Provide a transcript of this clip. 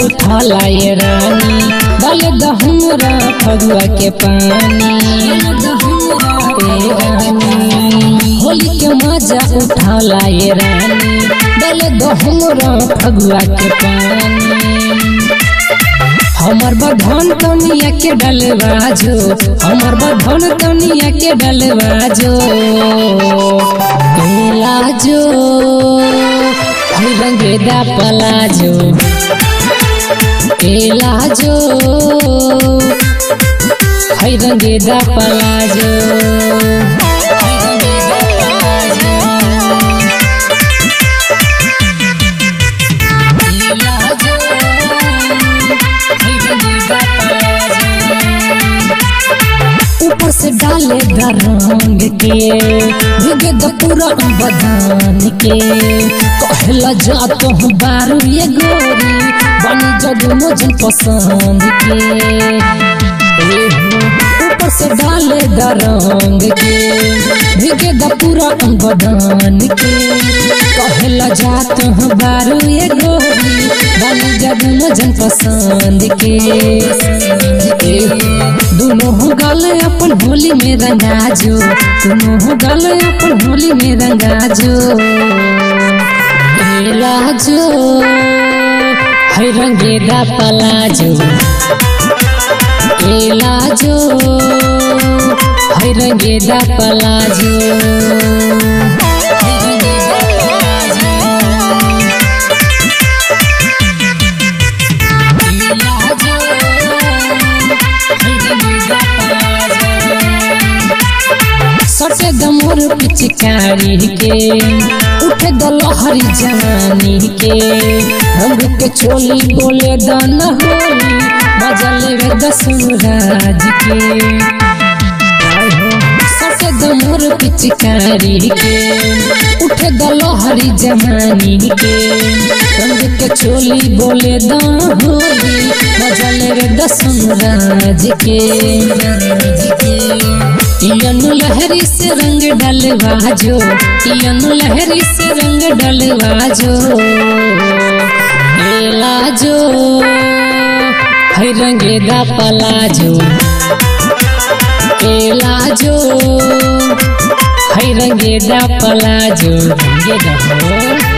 उठाला ये रानी डाले दहुरा फगुआ के पानी होली के मजा उठाला ये रानी डाले दहुरा फगुआ के पानी हमर बधन तनिया के डलवाजो हमर बधन तनिया के डलवाजो लाजो रंगेदा पलाजो लाजो रंगेदा पलाजो ऊपर से डाले रंग के भीगे द पूरा बदान के कहला जात हूँ बारू ये गोरी बनी जग मुझे पसंद के ऊपर से डाले रंग के भीगे द पूरा बदान के कहला जात हूँ बारू ये गोरी बनी जग मुझे पसंद के दोनों हो गले अपन होली में रंगाजो दोनों हो गले अपन होली में रंगाजो लाजो है रंगेदा पलाजो लाजो है रंगेदा पलाजो सटे दमोर पिचकारी के उठे दलहरी जवानी के रंग के चोली बोले दान होली बजले वे दसुराज के सटे दमोर पिचकारी के उठे दलहरी जवानी के रंग के चोली बोले दान होली बजले वे दसुराज के यनु लहरी से रंग डलवाजो यनु लहरी से रंग डलवाजो लाजो है रंगेदा पलाजो लाजो है रंगेदा पलाजो रंगेदा हो